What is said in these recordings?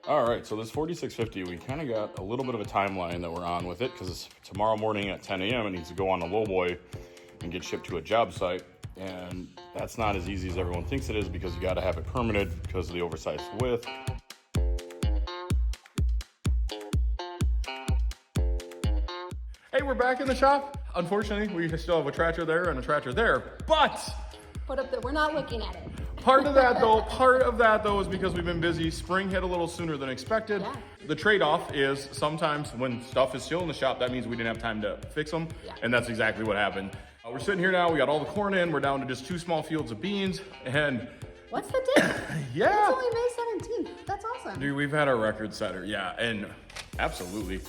All right, so this 4650, we kind of got a little bit of a timeline that we're on with it because tomorrow morning at 10 a.m. it needs to go on a lowboy and get shipped to a job site. And that's not as easy as everyone thinks it is because you got to have it permitted because of the oversized width. Hey, we're back in the shop. Unfortunately, we still have a tractor there and a tractor there, but put up that we're not looking at it. Part of that though is because we've been busy. Spring hit a little sooner than expected. Yeah. The trade-off is sometimes when stuff is still in the shop, that means we didn't have time to fix them. Yeah. And that's exactly what happened. We're sitting here now, we got all the corn in, we're down to just 2 small fields of beans, and what's the date? yeah. It's only May 17th. That's awesome. Dude, we've had our record setter, yeah, and absolutely.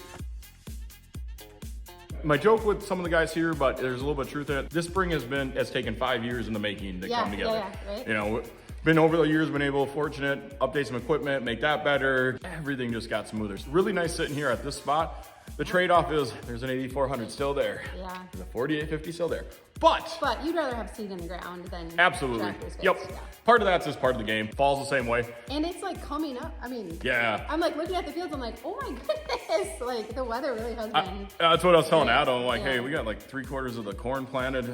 My joke with some of the guys here, but there's a little bit of truth in it. This spring has taken 5 years in the making to come together. Yeah, right? You know, been over the years, been able, fortunate, update some equipment, make that better. Everything just got smoother. It's really nice sitting here at this spot. The trade-off is there's an 8400 still there. Yeah. There's a 4850 still there. But you'd rather have seed in the ground than absolutely. tractor space. Yep. Yeah. Part of that's just part of the game. Fall's the same way. And it's like coming up. I mean, yeah. I'm like looking at the fields. I'm like, oh my goodness! Like the weather really has been. That's what I was telling Adam. I'm like, yeah. hey, we got like 3/4 of the corn planted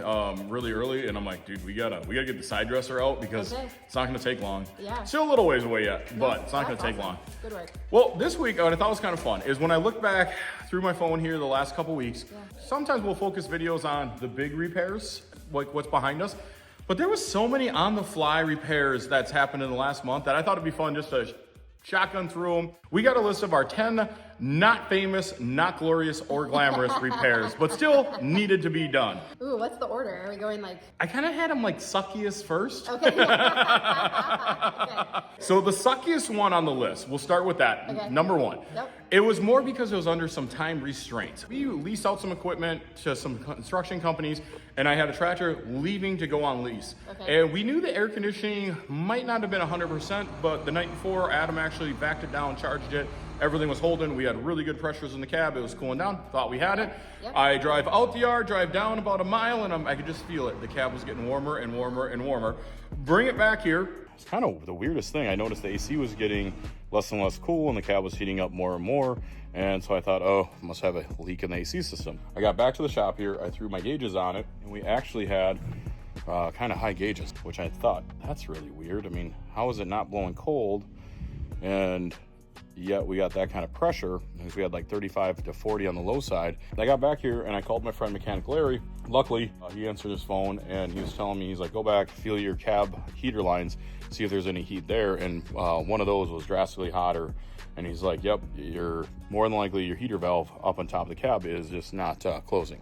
really early, and I'm like, dude, we gotta get the side dresser out because it's not gonna take long. Yeah. Still a little ways away yet, but it's not gonna take long. Good work. Well, this week, what I thought was kind of fun is when I look back through my phone here the last couple weeks, sometimes we'll focus videos on the big repairs, like what's behind us. But there was so many on-the-fly repairs that's happened in the last month that I thought it'd be fun just to shotgun through them. We got a list of our 10 not famous, not glorious, or glamorous repairs, but still needed to be done. Ooh, what's the order? Are we going like? I kind of had them like suckiest first. Okay. Okay. So the suckiest one on the list, we'll start with that. Okay. Number 1. Yep. It was more because it was under some time restraints. We leased out some equipment to some construction companies, and I had a tractor leaving to go on lease. Okay. And we knew the air conditioning might not have been 100%, but the night before, Adam actually backed it down, charged it. Everything was holding. We had really good pressures in the cab. It was cooling down. Thought we had it. Yep. I drive out the yard, drive down about a mile, and I could just feel it. The cab was getting warmer and warmer and warmer. Bring it back here. It's kind of the weirdest thing. I noticed the AC was getting less and less cool, and the cab was heating up more and more. And so I thought, oh, must have a leak in the AC system. I got back to the shop here. I threw my gauges on it, and we actually had kind of high gauges, which I thought, that's really weird. I mean, how is it not blowing cold? And yet we got that kind of pressure because we had like 35 to 40 on the low side. I got back here and I called my friend Mechanic Larry. Luckily, he answered his phone and he was telling me, he's like, go back, feel your cab heater lines, see if there's any heat there. And one of those was drastically hotter. And he's like, yep, you're more than likely your heater valve up on top of the cab is just not closing.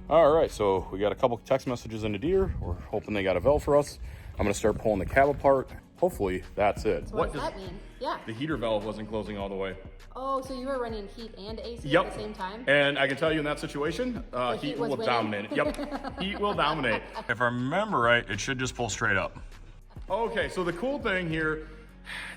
All right, so we got a couple text messages into Deere. We're hoping they got a valve for us. I'm gonna start pulling the cab apart. Hopefully that's it. So what does that mean? Yeah. The heater valve wasn't closing all the way. Oh, so you were running heat and AC Yep. at the same time? And I can tell you in that situation, heat will winning. dominate. Yep, heat will dominate. If I remember right, it should just pull straight up. Okay, so the cool thing here,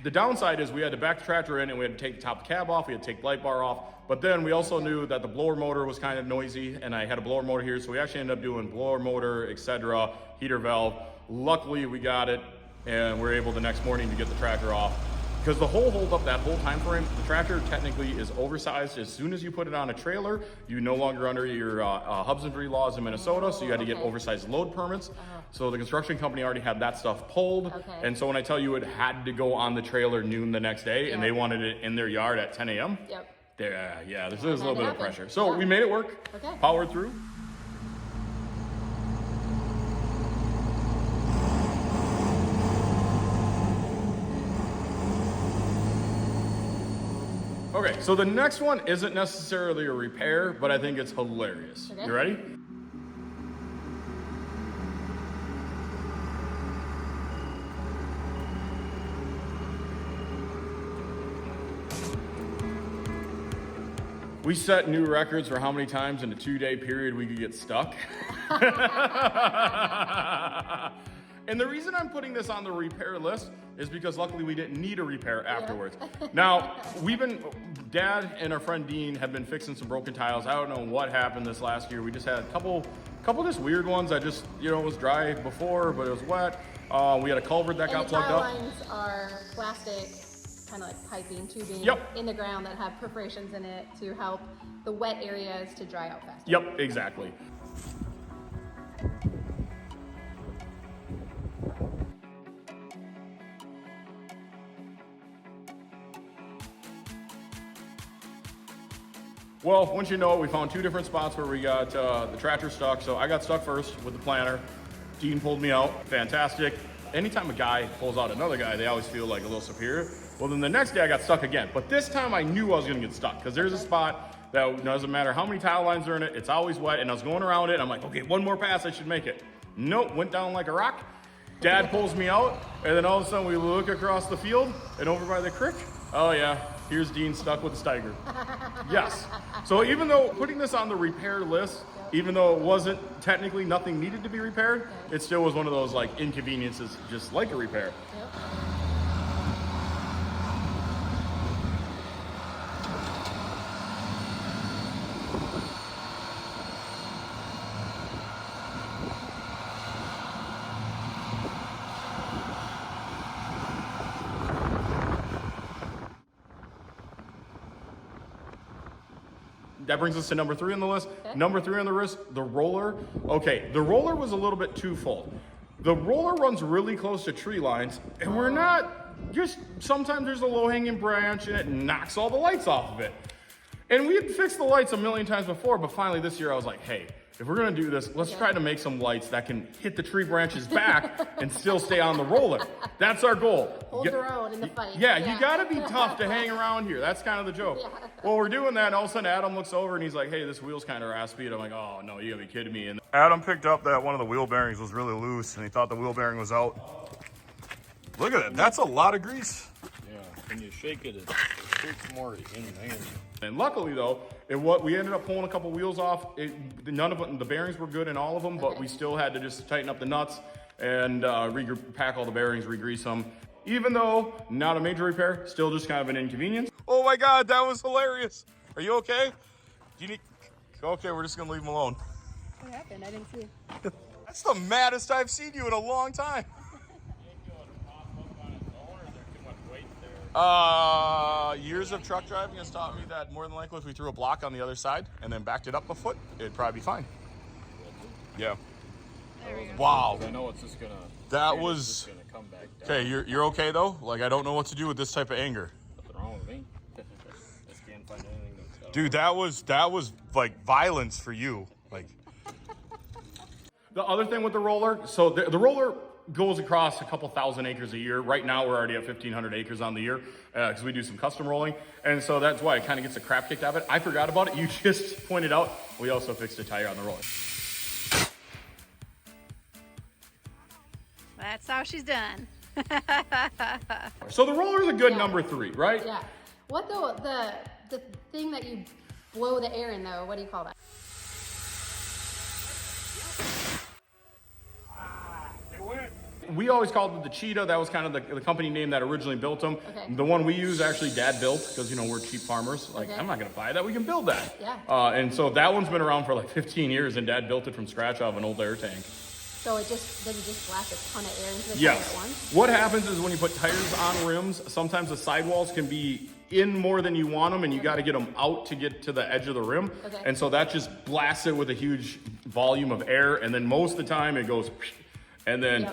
the downside is we had to back the tractor in and we had to take the top of the cab off, we had to take the light bar off, but then we also knew that the blower motor was kind of noisy and I had a blower motor here, so we actually ended up doing blower motor, etc., heater valve. Luckily we got it and we're able the next morning to get the tractor off. Because the whole hold up that whole time frame, the tractor technically is oversized. As soon as you put it on a trailer, you no longer under your husbandry laws in Minnesota, so you had to get oversized load permits. So the construction company already had that stuff pulled. And so when I tell you it had to go on the trailer noon the next day, and they wanted it in their yard at 10 a.m. Yep. Yeah, there's a little bit of pressure. So we made it work, powered through. Okay, so the next one isn't necessarily a repair, but I think it's hilarious. Okay. You ready? We set new records for how many times in a 2-day period we could get stuck. And the reason I'm putting this on the repair list is because luckily we didn't need a repair afterwards. Now, Dad and our friend Dean have been fixing some broken tiles. I don't know what happened this last year. We just had a couple just weird ones that just, it was dry before, but it was wet. We had a culvert that got plugged up. The tile lines are plastic kind of like piping, tubing Yep. in the ground that have perforations in it to help the wet areas to dry out faster. Yep, exactly. Well, once you know it, we found 2 different spots where we got the tractor stuck. So I got stuck first with the planter. Dean pulled me out. Fantastic. Anytime a guy pulls out another guy, they always feel like a little superior. Well, then the next day I got stuck again. But this time I knew I was going to get stuck because there's a spot that doesn't matter how many tile lines are in it. It's always wet. And I was going around it. And I'm like, okay, one more pass. I should make it. Nope. Went down like a rock. Dad pulls me out. And then all of a sudden we look across the field and over by the creek. Oh, yeah. Here's Dean stuck with the Steiger. Yes. So even though putting this on the repair list, even though it wasn't technically nothing needed to be repaired, it still was one of those like inconveniences, just like a repair. That brings us to number 3 on the list. Okay. Number 3 on the list, the roller. Okay, the roller was a little bit too full. The roller runs really close to tree lines, and we're not, just sometimes there's a low-hanging branch and it knocks all the lights off of it. And we had fixed the lights a million times before, but finally this year I was like, hey, if we're gonna do this, let's try to make some lights that can hit the tree branches back and still stay on the roller. That's our goal. Hold your own in the fight. Yeah, you gotta be tough to hang around here. That's kind of the joke. Well, we're doing that, and all of a sudden Adam looks over and he's like, hey, this wheel's kind of raspy. And I'm like, oh no, you gotta be kidding me. And Adam picked up that one of the wheel bearings was really loose and he thought the wheel bearing was out. Look at it, that's a lot of grease. Yeah, when you shake it, it shakes more in the hand. And luckily though, we ended up pulling a couple wheels off. None of them, the bearings were good in all of them, but we still had to just tighten up the nuts and pack all the bearings, re-grease them. Even though not a major repair, still just kind of an inconvenience. Oh my God, that was hilarious. Are you okay? Do you need, okay, we're just gonna leave him alone. What happened? I didn't see. That's the maddest I've seen you in a long time. Years of truck driving has taught me that more than likely if we threw a block on the other side and then backed it up a foot, it'd probably be fine. Yeah. There we go. Wow. I know it's just gonna. That was. Gonna come back down. Okay, you're okay though? Like I don't know what to do with this type of anger. Nothing wrong with me. Just can't find anything that's. Dude, that was like violence for you. Like. The other thing with the roller, so the roller goes across a couple thousand acres a year. Right now, we're already at 1,500 acres on the year because we do some custom rolling. And so that's why it kind of gets the crap kicked out of it. I forgot about it. You just pointed out. We also fixed a tire on the roller. That's how she's done. So the roller is a good number 3, right? Yeah. What the thing that you blow the air in though, what do you call that? We always called it the Cheetah. That was kind of the company name that originally built them. Okay. The one we use actually Dad built because, you know, we're cheap farmers. Like, I'm not going to buy that. We can build that. Yeah. And so that one's been around for like 15 years and Dad built it from scratch out of an old air tank. So it just doesn't just blast a ton of air into the tire Yes. at once? What happens is when you put tires on rims, sometimes the sidewalls can be in more than you want them and you got to get them out to get to the edge of the rim. Okay. And so that just blasts it with a huge volume of air. And then most of the time it goes and then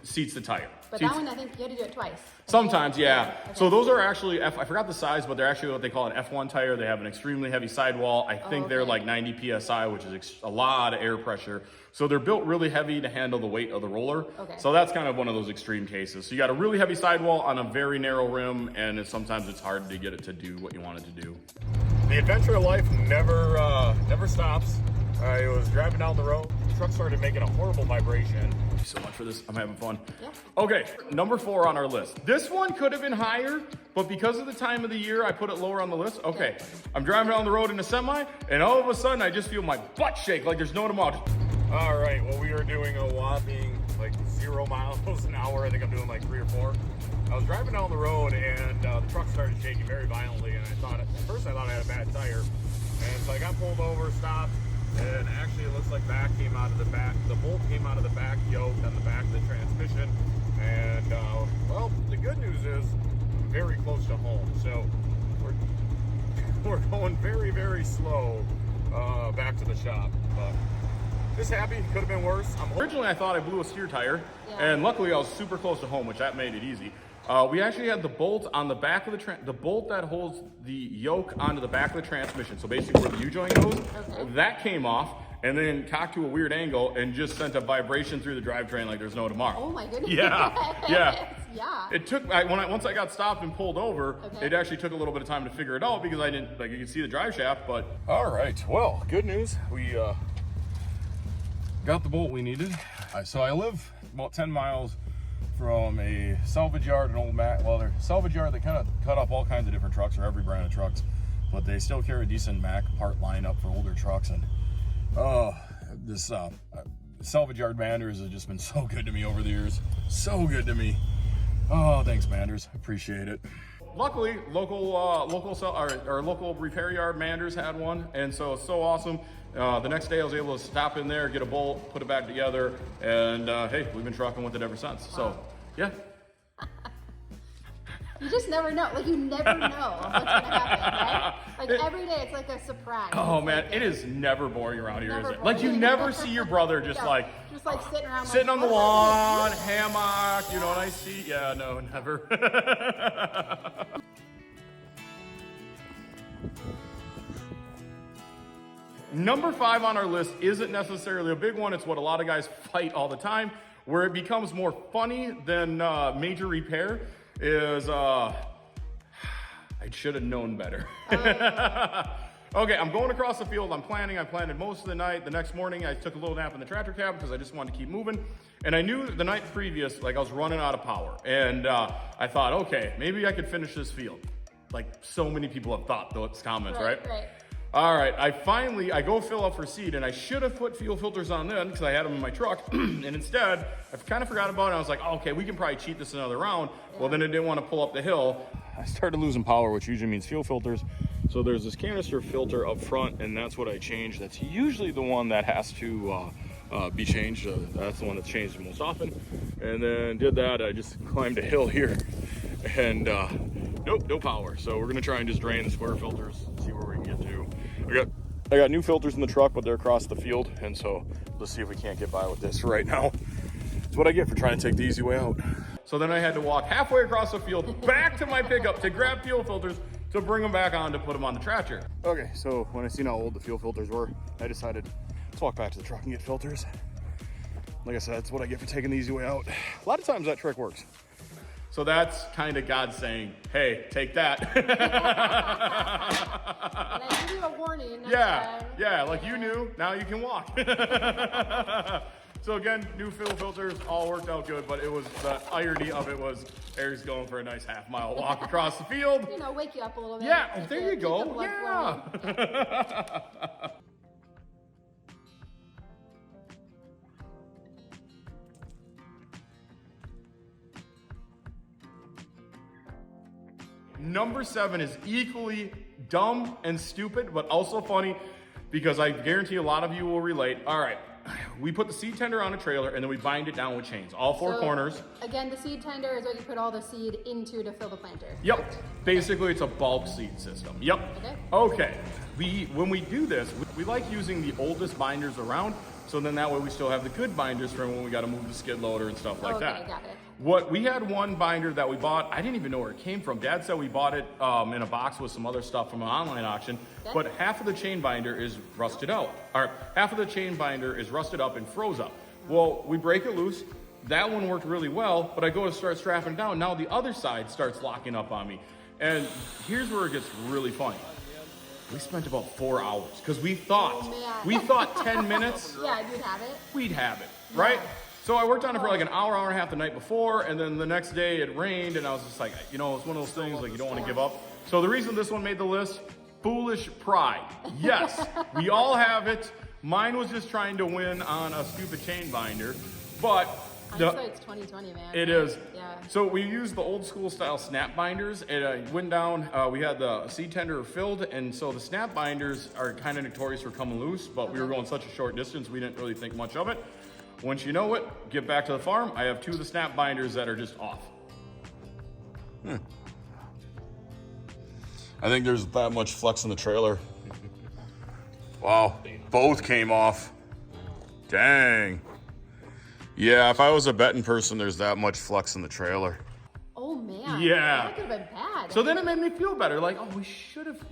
seats the tire. But that one, I think you had to do it twice. Sometimes, yeah. Okay. So those are actually, I forgot the size, but they're actually what they call an F1 tire. They have an extremely heavy sidewall. I think they're like 90 PSI, which is a lot of air pressure. So they're built really heavy to handle the weight of the roller. Okay. So that's kind of one of those extreme cases. So you got a really heavy sidewall on a very narrow rim, and sometimes it's hard to get it to do what you want it to do. The adventure of life never stops. I was driving down the road. The truck started making a horrible vibration. Thank you so much for this. I'm having fun. Yeah. Okay, number 4 on our list. This one could have been higher, but because of the time of the year, I put it lower on the list. Okay, I'm driving down the road in a semi, and all of a sudden, I just feel my butt shake like there's no tomorrow. All right, well, we are doing a whopping like 0 miles an hour. I think I'm doing like 3 or 4. I was driving down the road, and the truck started shaking very violently, and at first I thought I had a bad tire. And so I got pulled over, stopped, and actually it looks like the bolt came out of the back yoke on the back of the transmission. And well, the good news is very close to home, so we're going very, very slow back to the shop. But just happy, could have been worse. Originally, I thought I blew a steer tire, and luckily I was super close to home, which that made it easy. We actually had the bolt on the back of the bolt that holds the yoke onto the back of the transmission. So basically where the U-joint goes, that came off and then cocked to a weird angle and just sent a vibration through the drivetrain like there's no tomorrow. Oh my goodness. Yeah. Yeah. It took, once I got stopped and pulled over, it actually took a little bit of time to figure it out because I didn't, like you can see the drive shaft, but. All right, well, good news. We got the bolt we needed. So I live about 10 miles from a salvage yard, an old they're salvage yard. They kind of cut up all kinds of different trucks, or every brand of trucks, but they still carry a decent Mack part lineup for older trucks. And this salvage yard Manders has just been so good to me over the years. So good to me. Oh, thanks, Manders. Appreciate it. Luckily, local repair yard Manders had one, and so it's so awesome. The next day I was able to stop in there, get a bolt, put it back together, and hey, we've been trucking with it ever since. So, yeah. You just never know. Like, you never know what's going to happen, right? Like, every day it's like a surprise. Oh, man, it is never boring around here, is it? Like, you never see your brother just like sitting around sitting on the lawn, hammock, you know, nice seat. Yeah, no, never. Number 5 on our list isn't necessarily a big one. It's what a lot of guys fight all the time. Where it becomes more funny than major repair is, I should have known better. Okay, I'm going across the field. I planted most of the night. The next morning, I took a little nap in the tractor cab because I just wanted to keep moving. And I knew the night previous, like I was running out of power. And I thought, okay, maybe I could finish this field. Like so many people have thought those comments, right? All right, I go fill up for seed, and I should have put fuel filters on then because I had them in my truck, and instead, I kind of forgot about it. I was like, oh, okay, we can probably cheat this another round. Well, then I didn't want to pull up the hill. I started losing power, which usually means fuel filters. So there's this canister filter up front, and that's what I changed. That's usually the one that has to be changed. That's the one that's changed the most often. And then did that. I just climbed a hill here, and nope, no power. So we're gonna try and just drain the square filters, see where we can get to. I got new filters in the truck, but they're across the field, and so let's see if we can't get by with this right now. It's what I get for trying to take the easy way out. So then I had to walk halfway across the field back to my pickup to grab fuel filters to bring them back on to put them on the tractor. Okay, so when I seen how old the fuel filters were, I decided let's walk back to the truck and get filters. Like I said, it's what I get for taking the easy way out. A lot of times that trick works. So that's kind of God saying, hey, take that. And I give you a warning. Yeah, like you knew, now you can walk. So again, new fuel filters, all worked out good, but it was, the irony of it was Eric's going for a nice half-mile walk across the field. You know, wake you up a little bit. Yeah, there you go, yeah. Number 7 is equally dumb and stupid, but also funny because I guarantee a lot of you will relate. All right, we put the seed tender on a trailer and then we bind it down with chains, all 4 corners. Again, the seed tender is what you put all the seed into to fill the planter. Yep, basically it's a bulk seed system. Yep. Okay. When we do this, we like using the oldest binders around, so then that way we still have the good binders from when we got to move the skid loader and stuff like that. Got it. We had one binder that we bought, I didn't even know where it came from. Dad said we bought it in a box with some other stuff from an online auction, but half of the chain binder is rusted out. Or half of the chain binder is rusted up and froze up. Well, we break it loose. That one worked really well, but I go to start strapping it down. Now the other side starts locking up on me. And here's where it gets really funny. We spent about 4 hours because we thought 10 minutes. Yeah, you'd have it. We'd have it, right? So I worked on it for like an hour, hour and a half the night before, and then the next day it rained, and I was just like, you know, it's one of those things like you don't want to give up. So the reason this one made the list, foolish pride. Yes, we all have it. Mine was just trying to win on a stupid chain binder, but it's 2020, man. It is. Yeah. So we used the old school style snap binders. It went down, we had the seed tender filled, and so the snap binders are kind of notorious for coming loose, but we were going such a short distance, we didn't really think much of it. Once you know it, get back to the farm. I have 2 of the snap binders that are just off. I think there's that much flex in the trailer. Wow, both came off. Dang. Yeah, if I was a betting person, there's that much flex in the trailer. Oh man. Yeah. That could have been bad. So then it made me feel better. Like, oh, we should have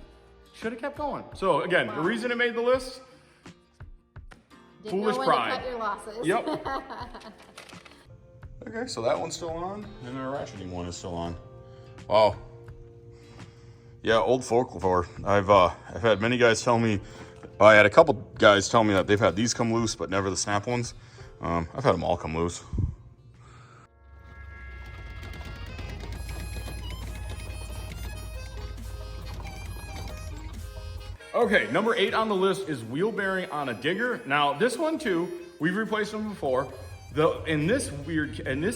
kept going. So again, the reason it made the list, Didn't foolish know when pride. to cut your losses. Yep. Okay, so that one's still on, and our ratcheting one is still on. Wow. Yeah, old folklore. I've had many guys tell me. I had a couple guys tell me that they've had these come loose, but never the snap ones. I've had them all come loose. Okay, number 8 on the list is wheel bearing on a digger. Now, this one too, we've replaced them before. In this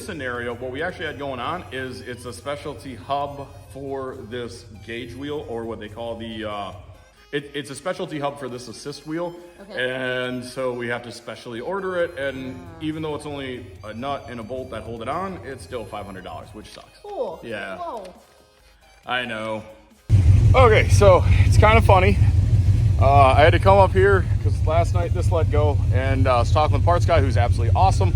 scenario, what we actually had going on is it's a specialty hub for this gauge wheel, or what they call the, it's a specialty hub for this assist wheel. Okay. And so we have to specially order it. And even though it's only a nut and a bolt that hold it on, it's still $500, which sucks. Cool. Yeah. Whoa. I know. Okay, so it's kind of funny. I had to come up here because last night this let go, and I was talking with the parts guy, who's absolutely awesome.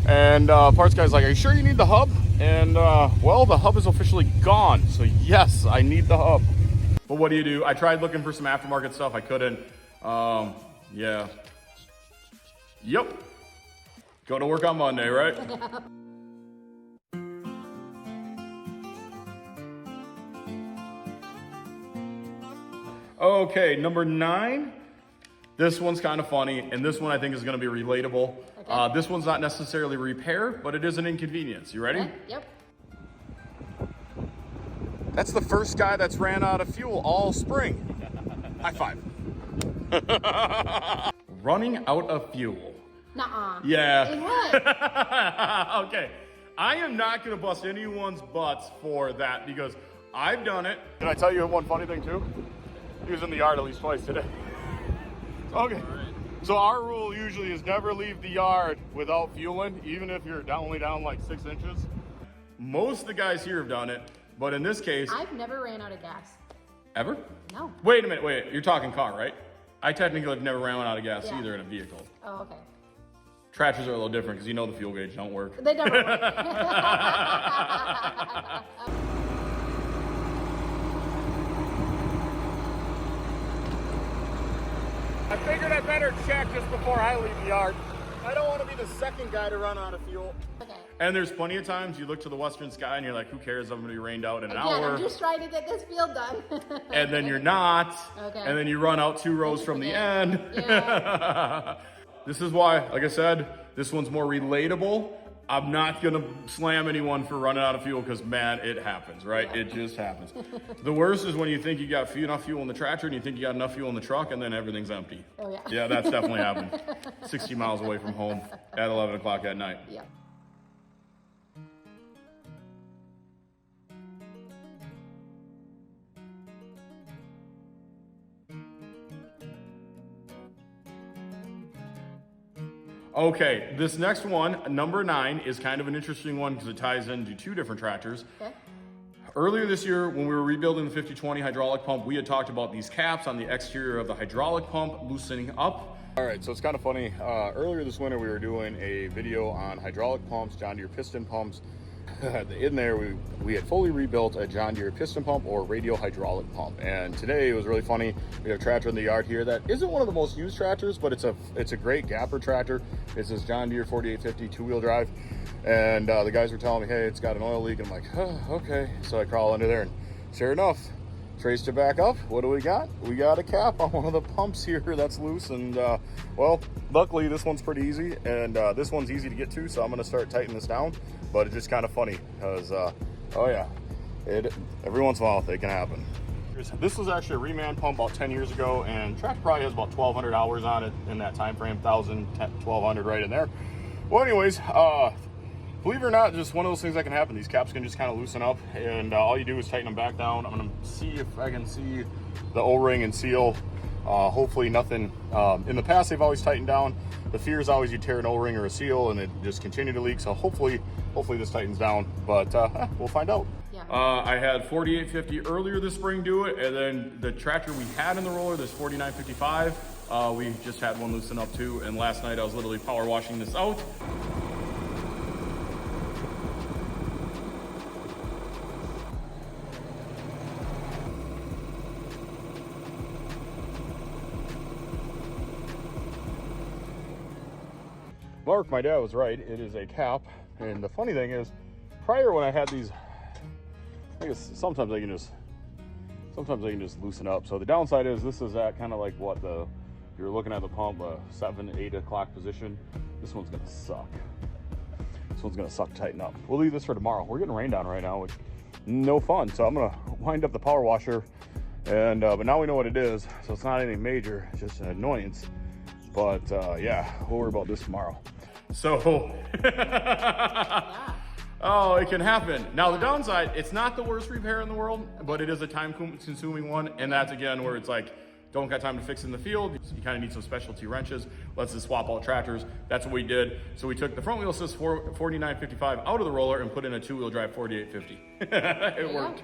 And parts guy's like, "Are you sure you need the hub?" And well, the hub is officially gone. So yes, I need the hub. But what do? I tried looking for some aftermarket stuff. I couldn't. Yeah. Yep. Go to work on Monday, right? Okay, number 9. This one's kind of funny, and this one I think is going to be relatable. Okay. This one's not necessarily repair, but it is an inconvenience. You ready? Okay. Yep. That's the first guy that's ran out of fuel all spring. High five. Running out of fuel. Nuh-uh. Yeah. In what? Okay. I am not going to bust anyone's butts for that because I've done it. Can I tell you one funny thing too? He was in the yard at least twice today. Okay. So our rule usually is never leave the yard without fueling, even if you're only down like 6 inches. Most of the guys here have done it, but in this case... I've never ran out of gas. Ever? No. Wait a minute, wait. You're talking car, right? I technically have never ran out of gas Yeah. either in a vehicle. Oh, okay. Tractors are a little different because you know the fuel gauge don't work. They never work. I figured I better check just before I leave the yard. I don't want to be the second guy to run out of fuel. Okay. And there's plenty of times you look to the western sky and you're like, who cares? I'm going to be rained out in an Again, hour. I'm just trying to get this field done. And then you're not. Okay. And then you run out 2 rows from the end. Yeah. This is why, like I said, this one's more relatable. I'm not going to slam anyone for running out of fuel because, man, it happens, right? Yeah. It just happens. The worst is when you think you got enough fuel in the tractor and you think you got enough fuel in the truck and then everything's empty. Oh, yeah. Yeah, that's definitely happened. 60 miles away from home at 11 o'clock at night. Yeah. Okay, this next one, number 9, is kind of an interesting one because it ties into 2 different tractors. Okay. Earlier this year, when we were rebuilding the 5020 hydraulic pump, we had talked about these caps on the exterior of the hydraulic pump loosening up. All right, so it's kind of funny. Earlier this winter, we were doing a video on hydraulic pumps, John Deere piston pumps. In there, we had fully rebuilt a John Deere piston pump or radial hydraulic pump. And today it was really funny. We have a tractor in the yard here that isn't one of the most used tractors, but it's a great gapper tractor. It's this John Deere 4850 2-wheel drive. And the guys were telling me, hey, it's got an oil leak. And I'm like, oh, okay. So I crawl under there and sure enough, traced it back up. What do we got? We got a cap on one of the pumps here that's loose. And well, luckily this one's pretty easy. And this one's easy to get to. So I'm going to start tightening this down. But it's just kind of funny because, oh yeah, every once in a while it can happen. This was actually a reman pump about 10 years ago, and tractor probably has about 1,200 hours on it in that time frame, 1,000, 1,200 right in there. Well, anyways, believe it or not, just one of those things that can happen. These caps can just kind of loosen up, and all you do is tighten them back down. I'm going to see if I can see the O-ring and seal. Hopefully nothing. In the past, they've always tightened down. The fear is always you tear an O-ring or a seal and it just continue to leak. So hopefully this tightens down, but we'll find out. Yeah. I had 4850 earlier this spring do it, and then the tractor we had in the roller, this 4955, we just had one loosen up too, and last night I was literally power washing this out. Mark, my dad was right. It is a cap. And the funny thing is, prior when I had these, I guess sometimes I can just loosen up. So the downside is this is at kind of like what if you're looking at the pump, 7, 8 o'clock position. This one's gonna suck. This one's gonna suck to tighten up. We'll leave this for tomorrow. We're getting rain down right now, which no fun. So I'm gonna wind up the power washer, and but now we know what it is. So it's not anything major, it's just an annoyance. But yeah, we'll worry about this tomorrow. So, oh, it can happen. Now the downside, it's not the worst repair in the world, but it is a time-consuming one, and that's again where it's like, don't got time to fix in the field. So you kind of need some specialty wrenches. Let's just swap out tractors. That's what we did. So we took the front wheel assist 4955 out of the roller and put in a 2-wheel drive 4850. It worked.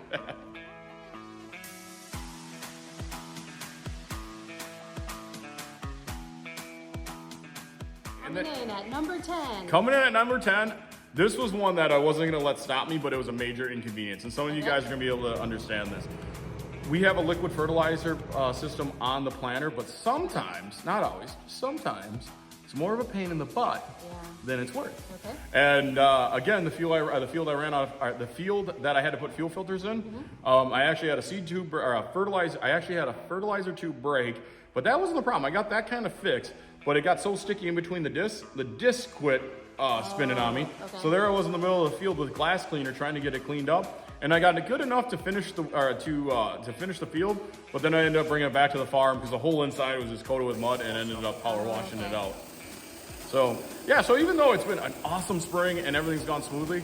Coming in at number 10. Coming in at number 10. This was one that I wasn't gonna let stop me, but it was a major inconvenience. And some of you guys are gonna be able to understand this. We have a liquid fertilizer system on the planter, but sometimes, not always, sometimes, it's more of a pain in the butt than it's worth. Okay. And again, the field that I had to put fuel filters in, I actually had a seed tube or a fertilizer. I actually had a fertilizer tube break, but that wasn't the problem. I got that kind of fixed, but it got so sticky in between the disc quit spinning on me. Okay. So there I was in the middle of the field with glass cleaner trying to get it cleaned up, and I got it good enough to finish the finish the field, but then I ended up bringing it back to the farm because the whole inside was just coated with mud, and ended up power washing it out. So yeah, so even though it's been an awesome spring and everything's gone smoothly,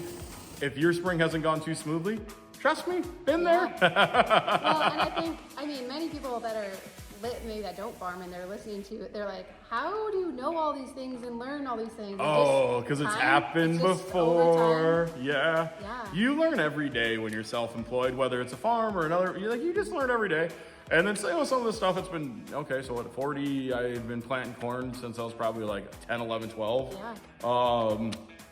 if your spring hasn't gone too smoothly, trust me, been there. Well, and I mean, many people that are maybe that don't farm and they're listening to it, they're like, how do you know all these things and learn all these things? Oh, because it's happened before. Yeah. You learn every day when you're self-employed, whether it's a farm or another. You just learn every day. And then some of the stuff, it's been, okay, so at 40, I've been planting corn since I was probably like 10, 11, 12.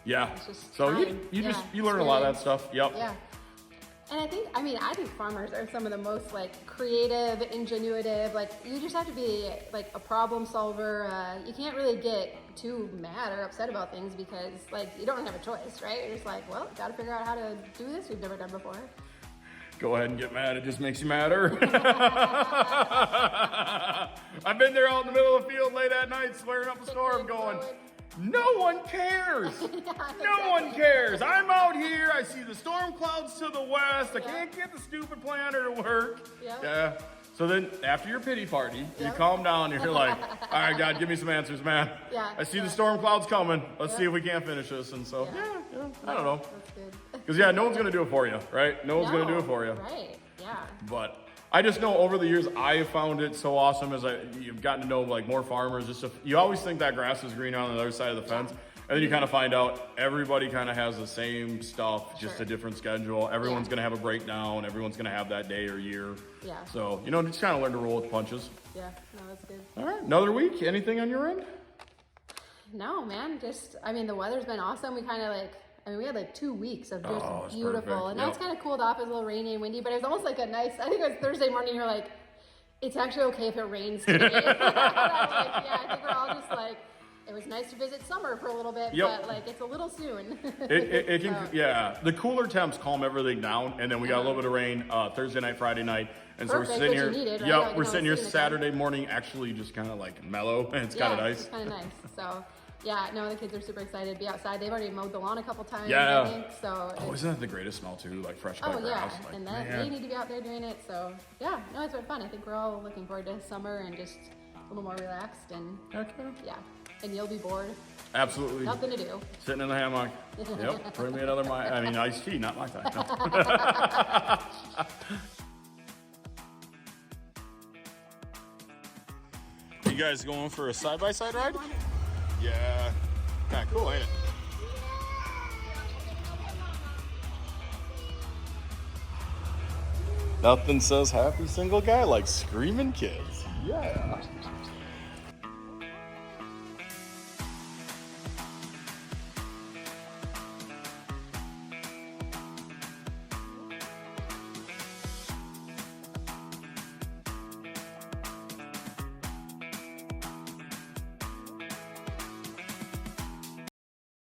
Yeah. So you learn a lot of that stuff. Yep. Yeah. And I think farmers are some of the most like creative, ingenuitive, like you just have to be like a problem solver. You can't really get too mad or upset about things because like you don't have a choice, right? You're just like, well, gotta figure out how to do this we've never done before. Go ahead and get mad, it just makes you madder. I've been there out in the middle of the field late at night swearing up a storm going, no one cares. No one cares. I'm out here. I see the storm clouds to the west. I can't get the stupid planter to work. Yeah. So then after your pity party, you calm down and you're like, all right, God, give me some answers, man. I see the storm clouds coming. Let's see if we can't finish this. And so, I don't know. That's good. Because, no one's going to do it for you, right? No one's going to do it for you. Right, yeah. But I just know over the years, I have found it so awesome as you've gotten to know like more farmers. You always think that grass is green on the other side of the fence. And then you kind of find out everybody kind of has the same stuff, just a different schedule. Everyone's going to have a breakdown. Everyone's going to have that day or year. Yeah. So, just kind of learn to roll with punches. Yeah, no, that's good. All right, another week. Anything on your end? No, man. The weather's been awesome. We kind of we had like 2 weeks of just beautiful. Perfect. And now it's kind of cooled off. It's a little rainy and windy, but it was almost like I think it was Thursday morning. You're like, it's actually okay if it rains today. I think we're all just like, it was nice to visit summer for a little bit, but like it's a little soon. It can, the cooler temps calm everything down, and then we got a little bit of rain Thursday night, Friday night, and so we're sitting here. Right? We're sitting here Saturday morning, actually just kind of like mellow, and it's kind of nice. It's kind of nice. So. Yeah, no, the kids are super excited to be outside. They've already mowed the lawn a couple times, I think, so. Isn't that the greatest smell too? Like fresh cut grass. Yeah, and they need to be out there doing it, so. Yeah, no, it's been fun. I think we're all looking forward to summer and just a little more relaxed and, and you'll be bored. Absolutely. Nothing to do. Sitting in the hammock. Yep, bring me another iced tea, not Mai Tai. No. You guys going for a side-by-side ride? Yeah, kind of cool, ain't it? Nothing says happy single guy like screaming kids. Yeah.